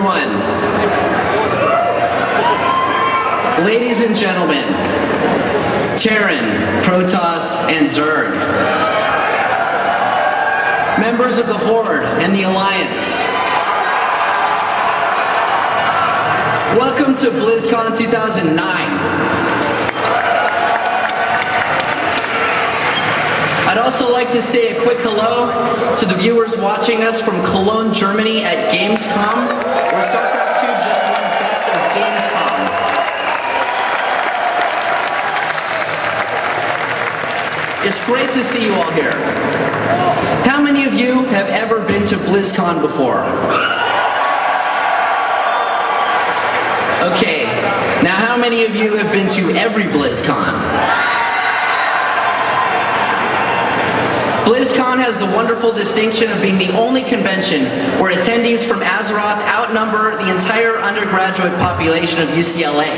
everyone. Ladies and gentlemen, Terran, Protoss, and Zerg. Members of the Horde and the Alliance. Welcome to BlizzCon 2009. I'd also like to say a quick hello to the viewers watching us from Cologne, Germany at Gamescom, where StarCraft 2 just won Best of Gamescom. It's great to see you all here. How many of you have ever been to BlizzCon before? Okay, now how many of you have been to every BlizzCon? BlizzCon has the wonderful distinction of being the only convention where attendees from Azeroth outnumber the entire undergraduate population of UCLA.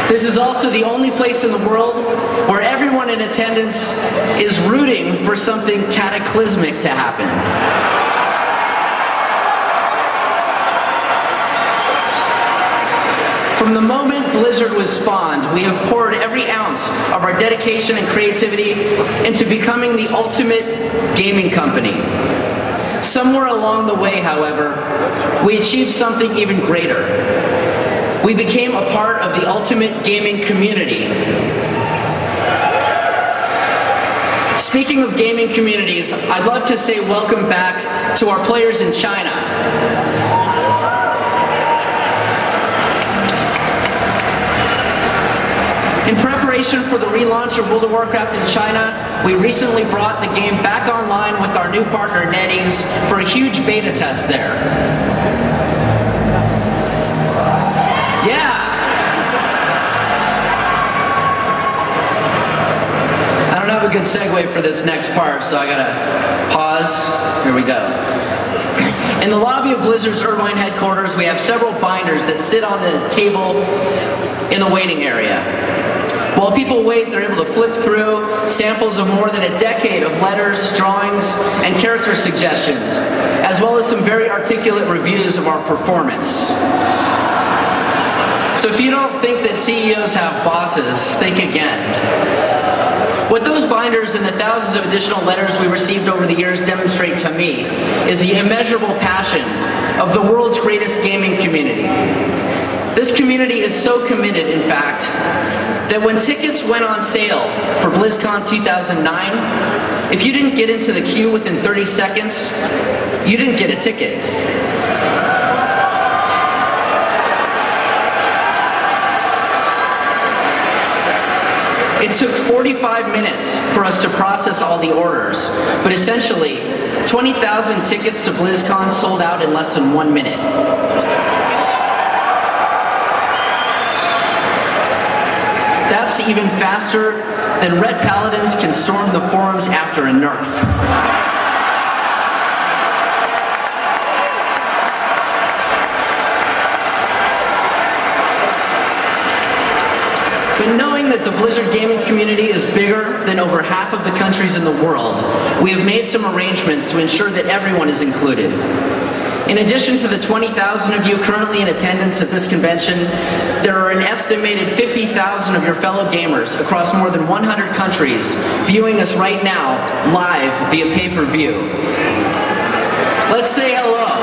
This is also the only place in the world where everyone in attendance is rooting for something cataclysmic to happen. From the moment Blizzard was spawned, we have poured every ounce of our dedication and creativity into becoming the ultimate gaming company. Somewhere along the way, however, we achieved something even greater. We became a part of the ultimate gaming community. Speaking of gaming communities, I'd love to say welcome back to our players in China. In preparation for the relaunch of World of Warcraft in China, we recently brought the game back online with our new partner NetEase for a huge beta test there. Yeah! I don't have a good segue for this next part, so I gotta pause. Here we go. In the lobby of Blizzard's Irvine headquarters, we have several binders that sit on the table in the waiting area. While people wait, they're able to flip through samples of more than a decade of letters, drawings, and character suggestions, as well as some very articulate reviews of our performance. So if you don't think that CEOs have bosses, think again. What those binders and the thousands of additional letters we received over the years demonstrate to me is the immeasurable passion of the world's greatest gaming community. This community is so committed, in fact, that when tickets went on sale for BlizzCon 2009, if you didn't get into the queue within 30 seconds, you didn't get a ticket. It took 45 minutes for us to process all the orders, but essentially, 20,000 tickets to BlizzCon sold out in less than 1 minute. That's even faster than Red Paladins can storm the forums after a nerf. But knowing that the Blizzard gaming community is bigger than over half of the countries in the world, we have made some arrangements to ensure that everyone is included. In addition to the 20,000 of you currently in attendance at this convention, there are an estimated 50,000 of your fellow gamers across more than 100 countries viewing us right now live via pay-per-view. Let's say hello.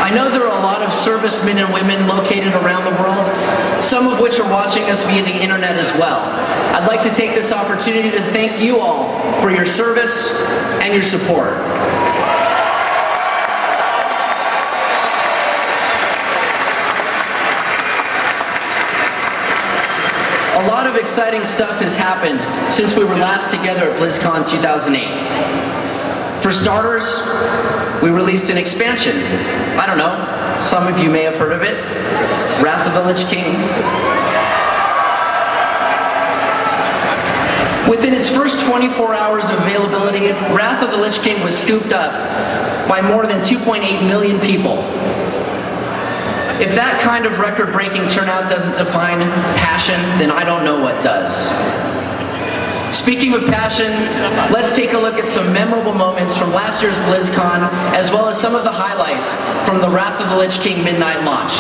I know there are a lot of servicemen and women located around the world, some of which are watching us via the internet as well. I'd like to take this opportunity to thank you all for your service and your support. A lot of exciting stuff has happened since we were last together at BlizzCon 2008. For starters, we released an expansion. I don't know, some of you may have heard of it. Wrath of the Lich King. Within its first 24 hours of availability, Wrath of the Lich King was scooped up by more than 2.8 million people. If that kind of record-breaking turnout doesn't define passion, then I don't know what does. Speaking of passion, let's take a look at some memorable moments from last year's BlizzCon, as well as some of the highlights from the Wrath of the Lich King midnight launch.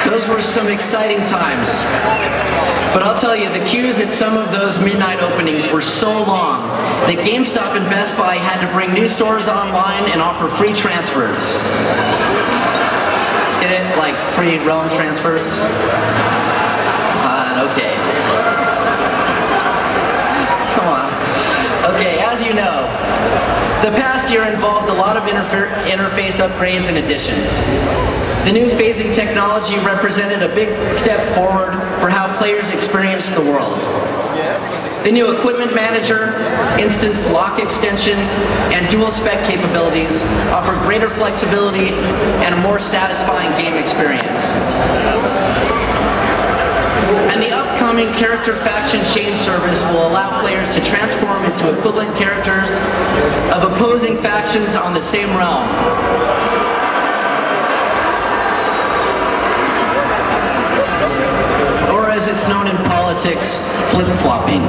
Those were some exciting times. But I'll tell you, the queues at some of those midnight openings were so long that GameStop and Best Buy had to bring new stores online and offer free transfers. Get it? Like free realm transfers? Okay. Come on. Okay, as you know, the past year involved a lot of interface upgrades and additions. The new phasing technology represented a big step forward for how players experience the world. The new equipment manager, instance lock extension, and dual spec capabilities offer greater flexibility and a more satisfying game experience. And the upcoming character faction change service will allow players to transform into equivalent characters of opposing factions on the same realm. Or as it's known in politics, flip-flopping.